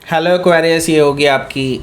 Hello Aquarius, ये होगी आपकी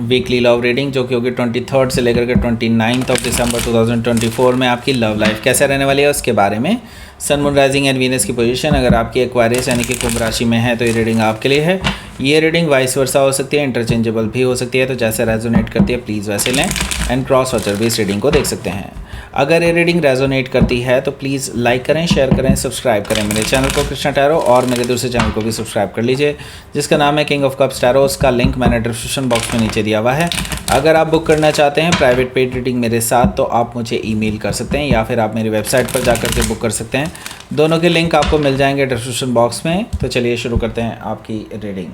वीकली लव रीडिंग जो कि होगी 23 से लेकर के 29 दिसंबर 2024 में आपकी लव लाइफ कैसे रहने वाली है उसके बारे में। Sun moon rising and Venus की पोजीशन अगर आपकी एक्वेरियस यानी कि कुंभ राशि में है तो ये रीडिंग आपके लिए है। ये रीडिंग वाइस वर्सा हो सकती है, इंटरचेंजेबल भी हो सकती है, तो जैसे रेजोनेट करती है प्लीज़ वैसे लें एंड क्रॉस वॉचर भी इस रीडिंग को देख सकते हैं। अगर ये रीडिंग रेजोनेट करती है तो प्लीज़ लाइक करें, शेयर करें, सब्सक्राइब करें मेरे चैनल को कृष्णा टैरो, और मेरे दूसरे चैनल को भी सब्सक्राइब कर लीजिए जिसका नाम है किंग ऑफ कप्स टैरो। उसका लिंक मैंने डिस्क्रिप्शन बॉक्स में नीचे दिया हुआ है। अगर आप बुक करना चाहते हैं प्राइवेट पेड रीडिंग मेरे साथ तो आप मुझे ईमेल कर सकते हैं या फिर आप मेरी वेबसाइट पर जाकर के बुक कर सकते हैं। दोनों के लिंक आपको मिल जाएंगे डिस्क्रिप्शन बॉक्स में। तो चलिए शुरू करते हैं आपकी reading.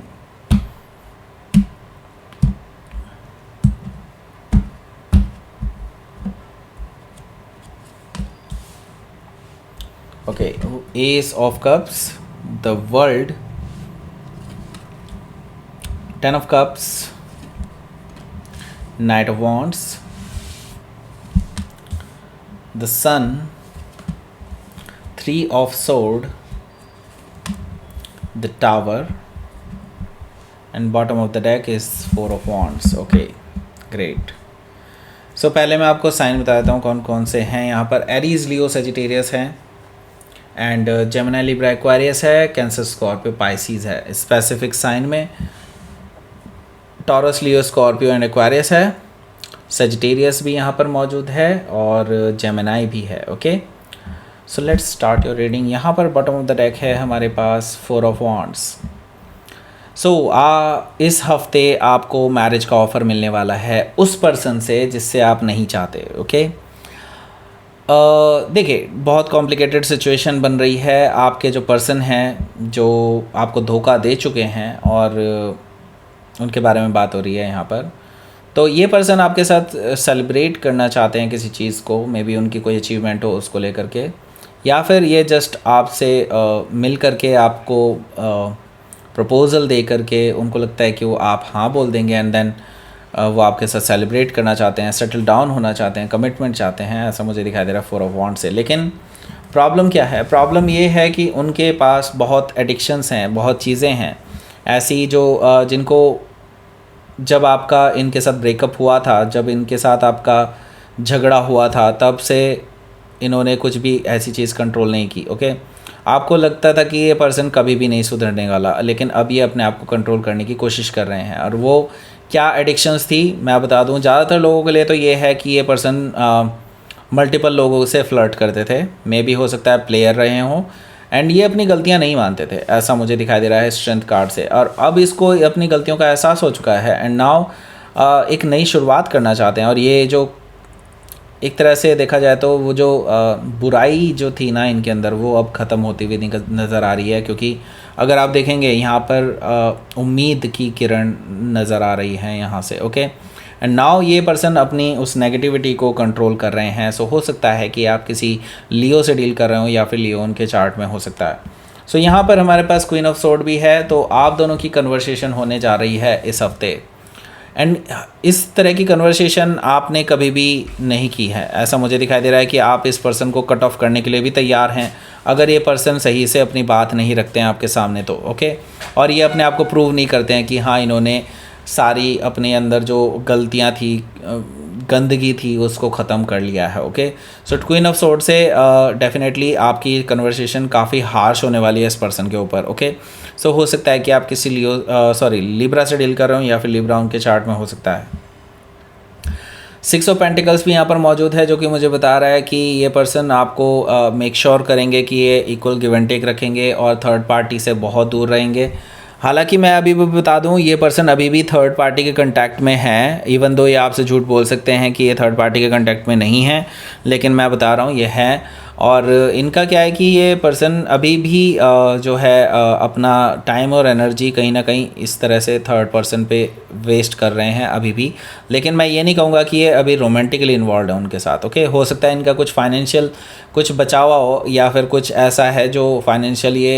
Okay, Ace of Cups, the World, Ten of Cups, Knight of Wands, the Sun, Three of Swords, the Tower, and bottom of the deck is Four of Wands. Okay, great. So पहले मैं आपको sign बता देता हूँ कौन कौन से हैं यहाँ पर। एरीज, लियो, सेजिटेरियस हैं एंड जेमिनी, लिब्रा, एक्वेरियस है, कैंसर, स्कॉर्पियो, पाइसीज है स्पेसिफिक साइन में। Taurus, Leo, Scorpio and Aquarius है। सेजिटेरियस भी यहाँ पर मौजूद है और जेमिनी भी है। Okay, so let's start your reading. यहाँ पर बॉटम ऑफ द डेक है हमारे पास फोर ऑफ वॉन्ड्स। सो इस हफ्ते आपको मैरिज का ऑफ़र मिलने वाला है उस पर्सन से जिससे आप नहीं चाहते। ओके, देखिए बहुत कॉम्प्लिकेटेड सिचुएशन बन रही है। आपके जो पर्सन हैं जो आपको धोखा दे चुके हैं और उनके बारे में बात हो रही है यहाँ पर। तो ये पर्सन आपके साथ सेलिब्रेट करना चाहते हैं किसी चीज़ को, मे बी उनकी कोई अचीवमेंट हो उसको लेकर के, या फिर ये जस्ट आपसे मिल करके आपको प्रपोज़ल दे करके उनको लगता है कि वो आप हाँ बोल देंगे एंड देन वो आपके साथ सेलिब्रेट करना चाहते हैं, सेटल डाउन होना चाहते हैं, कमिटमेंट चाहते हैं, ऐसा मुझे दिखाई दे रहा है फोर ऑफ वॉन्ड से। लेकिन प्रॉब्लम क्या है? प्रॉब्लम ये है कि उनके पास बहुत एडिक्शंस हैं, बहुत चीज़ें हैं ऐसी जो जिनको जब आपका इनके साथ ब्रेकअप हुआ था, जब इनके साथ आपका झगड़ा हुआ था, तब से इन्होंने कुछ भी ऐसी चीज़ कंट्रोल नहीं की। ओके, आपको लगता था कि ये पर्सन कभी भी नहीं सुधरने वाला, लेकिन अब ये अपने आप को कंट्रोल करने की कोशिश कर रहे हैं। और वो क्या एडिक्शंस थी मैं बता दूं, ज़्यादातर लोगों के लिए तो ये है कि ये पर्सन मल्टीपल लोगों से फ्लर्ट करते थे, मे भी हो सकता है प्लेयर रहे हों, एंड ये अपनी गलतियां नहीं मानते थे, ऐसा मुझे दिखाई दे रहा है स्ट्रेंथ कार्ड से। और अब इसको अपनी गलतियों का एहसास हो चुका है एंड नाउ एक नई शुरुआत करना चाहते हैं। और ये जो एक तरह से देखा जाए तो वो जो बुराई जो थी ना इनके अंदर वो अब ख़त्म होती हुई नज़र आ रही है, क्योंकि अगर आप देखेंगे यहाँ पर उम्मीद की किरण नज़र आ रही है यहाँ से। ओके, एंड नाउ ये पर्सन अपनी उस नेगेटिविटी को कंट्रोल कर रहे हैं। सो हो सकता है कि आप किसी लियो से डील कर रहे हो या फिर लियो उनके चार्ट में हो सकता है। सो यहाँ पर हमारे पास क्वीन ऑफ सोर्ड भी है, तो आप दोनों की कन्वर्सेशन होने जा रही है इस हफ्ते। एंड इस तरह की कन्वर्सेशन आपने कभी भी नहीं की है, ऐसा मुझे दिखाई दे रहा है कि आप इस पर्सन को कट ऑफ करने के लिए भी तैयार हैं अगर ये पर्सन सही से अपनी बात नहीं रखते हैं आपके सामने तो। ओके, और ये अपने आप को प्रूव नहीं करते हैं कि हाँ इन्होंने सारी अपने अंदर जो गलतियाँ थी, गंदगी थी, उसको ख़त्म कर लिया है। Okay, so queen of sword से डेफिनेटली आपकी कन्वर्सेशन काफ़ी हार्श होने वाली है इस पर्सन के ऊपर। ओके, सो हो सकता है कि आप किसी लिब्रा से डील कर रहे हो या फिर लिब्रा उनके चार्ट में हो सकता है। सिक्स ऑफ पेंटिकल्स भी यहाँ पर मौजूद है जो कि मुझे बता रहा है कि ये पर्सन आपको मेक श्योर करेंगे कि ये इक्वल गिव एंड टेक रखेंगे और थर्ड पार्टी से बहुत दूर रहेंगे। हालांकि मैं अभी भी बता दूं ये पर्सन अभी भी थर्ड पार्टी के कांटेक्ट में है, इवन दो ये आपसे झूठ बोल सकते हैं कि ये थर्ड पार्टी के कांटेक्ट में नहीं है, लेकिन मैं बता रहा हूं ये है। और इनका क्या है कि ये पर्सन अभी भी जो है अपना टाइम और एनर्जी कहीं ना कहीं इस तरह से थर्ड पर्सन पे वेस्ट कर रहे हैं अभी भी। लेकिन मैं ये नहीं कहूँगा कि ये अभी रोमांटिकली इन्वॉल्व है उनके साथ। ओके, हो सकता है इनका कुछ फाइनेंशियल कुछ बचा हुआ हो या फिर कुछ ऐसा है जो फाइनेंशियल ये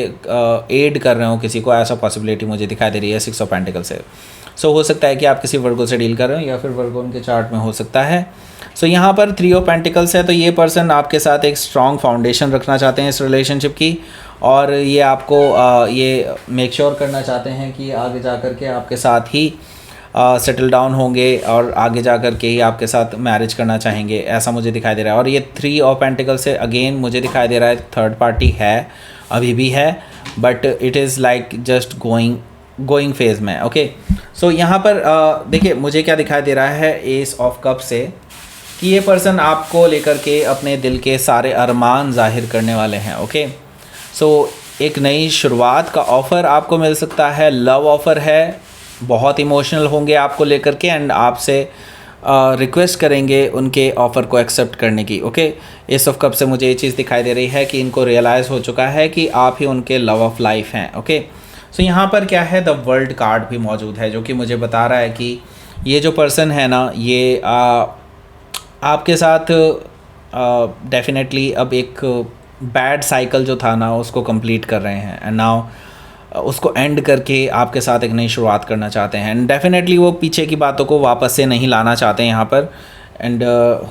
एड कर रहे हो किसी को, ऐसा पॉसिबिलिटी मुझे दिखाई दे रही है सिक्स ऑफ पेंटिकल से। सो हो सकता है कि आप किसी वर्गो से डील कर रहे हो या फिर वर्गो उनके चार्ट में हो सकता है। सो यहाँ पर थ्री ऑफ पेंटिकल्स है, तो ये पर्सन आपके साथ एक स्ट्रॉन्ग फाउंडेशन रखना चाहते हैं इस रिलेशनशिप की, और ये आपको ये मेक श्योर करना चाहते हैं कि आगे जा कर के आपके साथ ही सेटल डाउन होंगे और आगे जा कर के ही आपके साथ मैरिज करना चाहेंगे, ऐसा मुझे दिखाई दे रहा है। और ये 3 ऑफ पेंटिकल से अगेन मुझे दिखाई दे रहा है थर्ड पार्टी है, अभी भी है, but it is like just going phase में। ओके, सो यहाँ पर देखिए मुझे क्या दिखाई दे रहा है एस ऑफ कप से, कि ये पर्सन आपको लेकर के अपने दिल के सारे अरमान जाहिर करने वाले हैं। ओके, सो एक नई शुरुआत का ऑफ़र आपको मिल सकता है, लव ऑफ़र है, बहुत इमोशनल होंगे आपको लेकर के एंड आपसे रिक्वेस्ट करेंगे उनके ऑफ़र को एक्सेप्ट करने की। ओके, एस ऑफ कप से मुझे ये चीज़ दिखाई दे रही है कि इनको रियलाइज़ हो चुका है कि आप ही उनके लव ऑफ लाइफ हैं। ओके, सो यहाँ पर क्या है, द वर्ल्ड कार्ड भी मौजूद है जो कि मुझे बता रहा है कि ये जो पर्सन है ना, ये आपके साथ डेफिनेटली अब एक बैड साइकिल जो था ना उसको कंप्लीट कर रहे हैं एंड नाउ उसको एंड करके आपके साथ एक नई शुरुआत करना चाहते हैं एंड डेफिनेटली वो पीछे की बातों को वापस से नहीं लाना चाहते हैं यहाँ पर। एंड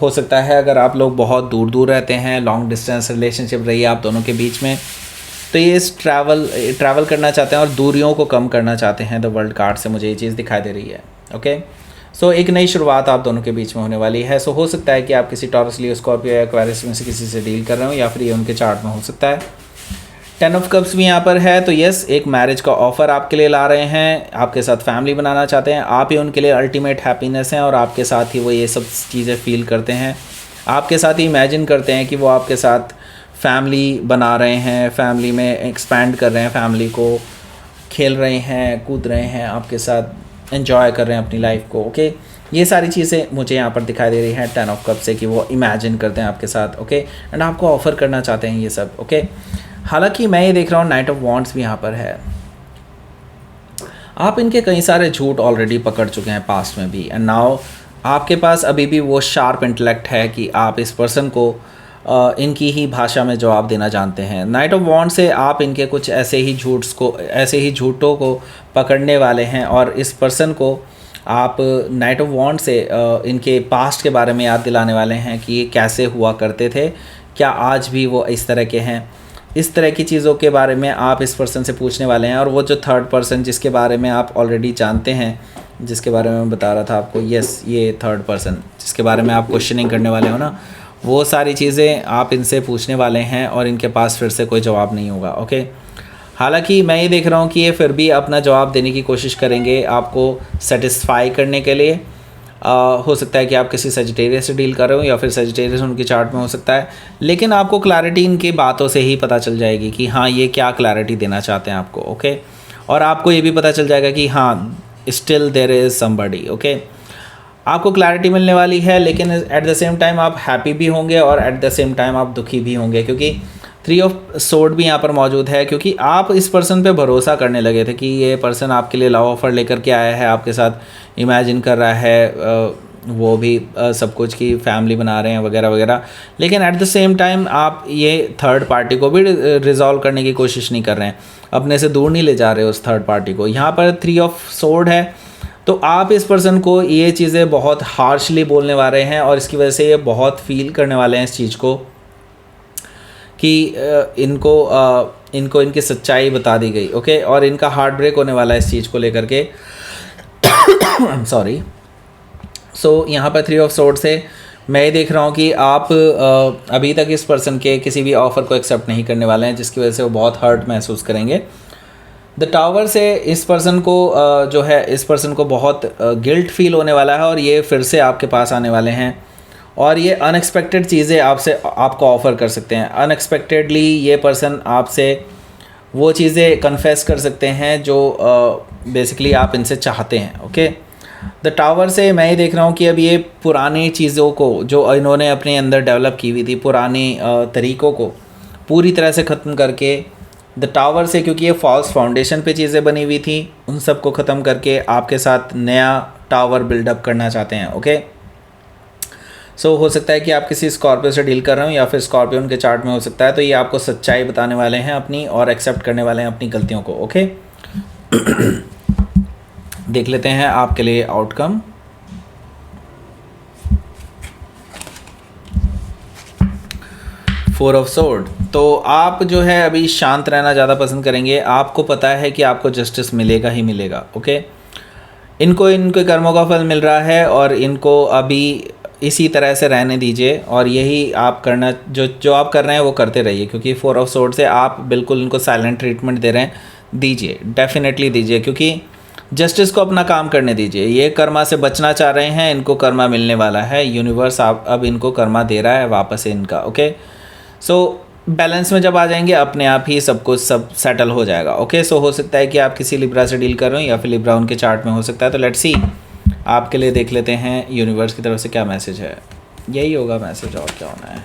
हो सकता है अगर आप लोग बहुत दूर दूर रहते हैं, लॉन्ग डिस्टेंस रिलेशनशिप रही है आप दोनों के बीच में, तो ये ट्रैवल करना चाहते हैं और दूरियों को कम करना चाहते हैं। द वर्ल्ड कार्ड से मुझे ये चीज़ दिखाई दे रही है। ओके, सो एक नई शुरुआत आप दोनों के बीच में होने वाली है। सो हो सकता है कि आप किसी टॉरस, लियो, स्कॉर्पियो या एक्वेरियस में से किसी से डील कर रहे हो या फिर ये उनके चार्ट में हो सकता है। 10 ऑफ कप्स भी यहाँ पर है, तो यस एक मैरिज का ऑफ़र आपके लिए ला रहे हैं, आपके साथ फैमिली बनाना चाहते हैं, आप ही उनके लिए अल्टीमेट हैप्पीनेस हैं और आपके साथ ही वो ये सब चीज़ें फील करते हैं, आपके साथ ही इमेजिन करते हैं कि वो आपके साथ फैमिली बना रहे हैं, फैमिली में एक्सपैंड कर रहे हैं, फैमिली को खेल रहे हैं, कूद रहे हैं, आपके साथ एंजॉय कर रहे हैं अपनी लाइफ को। ओके, ये सारी चीज़ें मुझे यहाँ पर दिखाई दे रही हैं 10 ऑफ कप से कि वो इमेजिन करते हैं आपके साथ। ओके, एंड आपको ऑफ़र करना चाहते हैं ये सब। ओके, हालांकि मैं ये देख रहा हूँ नाइट ऑफ वॉन्ड्स भी यहाँ पर है। आप इनके कई सारे झूठ ऑलरेडी पकड़ चुके हैं पास्ट में भी एंड नाउ आपके पास अभी भी वो शार्प इंटेलेक्ट है कि आप इस पर्सन को इनकी ही भाषा में जवाब देना जानते हैं। नाइट ऑफ वॉन्ड से आप इनके कुछ ऐसे ही झूठों को पकड़ने वाले हैं और इस पर्सन को आप नाइट ऑफ वॉन्ड से इनके पास्ट के बारे में याद दिलाने वाले हैं कि ये कैसे हुआ करते थे, क्या आज भी वो इस तरह के हैं। इस तरह की चीज़ों के बारे में आप इस पर्सन से पूछने वाले हैं और वो जो थर्ड पर्सन जिसके बारे में आप ऑलरेडी जानते हैं, जिसके बारे में मैं बता रहा था आपको, यस ये थर्ड पर्सन जिसके बारे में आप क्वेश्चनिंग करने वाले हो ना, वो सारी चीज़ें आप इनसे पूछने वाले हैं और इनके पास फिर से कोई जवाब नहीं होगा। ओके, हालांकि मैं ये देख रहा हूँ कि ये फिर भी अपना जवाब देने की कोशिश करेंगे आपको सेटिस्फाई करने के लिए। हो सकता है कि आप किसी सजिटेरियस से डील कर रहे हो या फिर सजिटेरियस उनके चार्ट में हो सकता है, लेकिन आपको क्लैरिटी इनकी बातों से ही पता चल जाएगी कि हाँ ये क्या क्लैरिटी देना चाहते हैं आपको। ओके, और आपको ये भी पता चल जाएगा कि हाँ still there is somebody. Okay, आपको क्लैरिटी मिलने वाली है, लेकिन एट द सेम टाइम आप हैप्पी भी होंगे और एट द सेम टाइम आप दुखी भी होंगे, क्योंकि 3 ऑफ सोर्ड भी यहाँ पर मौजूद है। क्योंकि आप इस पर्सन पे भरोसा करने लगे थे कि ये पर्सन आपके लिए लव ऑफ़र लेकर के आया है, आपके साथ इमेजिन कर रहा है वो भी सब कुछ की फैमिली बना रहे हैं वगैरह वगैरह, लेकिन एट द सेम टाइम आप ये थर्ड पार्टी को भी रिजॉल्व करने की कोशिश नहीं कर रहे हैं, अपने से दूर नहीं ले जा रहे हो उस थर्ड पार्टी को। यहाँ पर 3 ऑफ सोर्ड है, तो आप इस पर्सन को ये चीज़ें बहुत हार्शली बोलने वाले हैं और इसकी वजह से ये बहुत फील करने वाले हैं इस चीज़ को कि इनको इनकी सच्चाई बता दी गई। ओके, और इनका हार्ट ब्रेक होने वाला है इस चीज़ को लेकर के। सॉरी। सो यहाँ पर 3 ऑफ सोर्ड से मैं ये देख रहा हूँ कि आप अभी तक इस पर्सन के किसी भी ऑफ़र को एक्सेप्ट नहीं करने वाले हैं, जिसकी वजह से वो बहुत हर्ट महसूस करेंगे। द टावर से इस पर्सन को जो है इस पर्सन को बहुत गिल्ट फील होने वाला है और ये फिर से आपके पास आने वाले हैं और ये अनएक्सपेक्टेड चीज़ें आपको ऑफ़र कर सकते हैं। अनएक्सपेक्टेडली ये पर्सन आपसे वो चीज़ें कन्फेस कर सकते हैं जो बेसिकली आप इनसे चाहते हैं। ओके, द टावर से मैं ये देख रहा हूँ कि अब ये पुरानी चीज़ों को जो इन्होंने अपने अंदर डेवलप की हुई थी, पुरानी तरीक़ों को पूरी तरह से ख़त्म करके द टावर से, क्योंकि ये फॉल्स फाउंडेशन पे चीज़ें बनी हुई थी, उन सब को ख़त्म करके आपके साथ नया टावर बिल्डअप करना चाहते हैं। ओके, सो हो सकता है कि आप किसी स्कॉर्पियो से डील कर रहे हो या फिर स्कॉर्पियो उनके चार्ट में हो सकता है, तो ये आपको सच्चाई बताने वाले हैं अपनी और एक्सेप्ट करने वाले हैं अपनी गलतियों को। ओके, देख लेते हैं आपके लिए आउटकम। 4 ऑफ सोर्ड, तो आप जो है अभी शांत रहना ज़्यादा पसंद करेंगे। आपको पता है कि आपको जस्टिस मिलेगा ही मिलेगा। ओके, इनको इनके कर्मों का फल मिल रहा है और इनको अभी इसी तरह से रहने दीजिए और यही आप करना जो आप कर रहे हैं वो करते रहिए, क्योंकि 4 ऑफ सोर्ड से आप बिल्कुल इनको साइलेंट ट्रीटमेंट दे रहे हैं। दीजिए, डेफिनेटली दीजिए, क्योंकि जस्टिस को अपना काम करने दीजिए। ये कर्मा से बचना चाह रहे हैं, इनको कर्मा मिलने वाला है। यूनिवर्स आप अब इनको कर्मा दे रहा है वापस से इनका। ओके, सो बैलेंस में जब आ जाएंगे अपने आप ही सब कुछ सब सेटल हो जाएगा। ओके, सो हो सकता है कि आप किसी लिब्रा से डील कर रहे हो या फिर लिब्रा उनके चार्ट में हो सकता है। तो लेट्स सी, आपके लिए देख लेते हैं यूनिवर्स की तरफ से क्या मैसेज है। यही होगा मैसेज, और क्या होना है।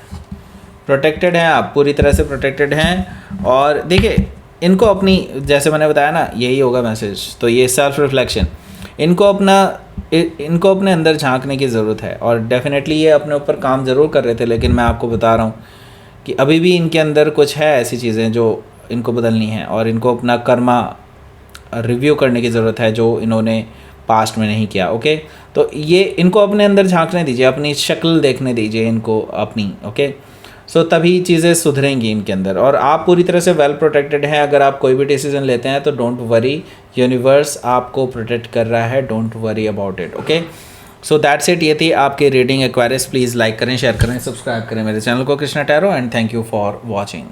प्रोटेक्टेड हैं आप, पूरी तरह से प्रोटेक्टेड हैं। और देखिए, इनको अपनी, जैसे मैंने बताया ना, यही होगा मैसेज। तो ये सेल्फ रिफ्लेक्शन, इनको अपने अंदर झांकने की ज़रूरत है। और डेफिनेटली ये अपने ऊपर काम ज़रूर कर रहे थे, लेकिन मैं आपको बता रहा हूँ कि अभी भी इनके अंदर कुछ है ऐसी चीज़ें जो इनको बदलनी है और इनको अपना कर्मा रिव्यू करने की ज़रूरत है जो इन्होंने पास्ट में नहीं किया। ओके, तो ये इनको अपने अंदर झांकने दीजिए, अपनी शक्ल देखने दीजिए इनको अपनी। ओके, सो तभी चीज़ें सुधरेंगी इनके अंदर। और आप पूरी तरह से वेल प्रोटेक्टेड हैं। अगर आप कोई भी डिसीजन लेते हैं तो डोंट वरी, यूनिवर्स आपको प्रोटेक्ट कर रहा है। Don't worry about it. Okay, so that's it. ये थी आपकी रीडिंग एक्वेरियस। प्लीज़ लाइक करें, शेयर करें, सब्सक्राइब करें मेरे चैनल को Krishna tarot, and thank you for watching.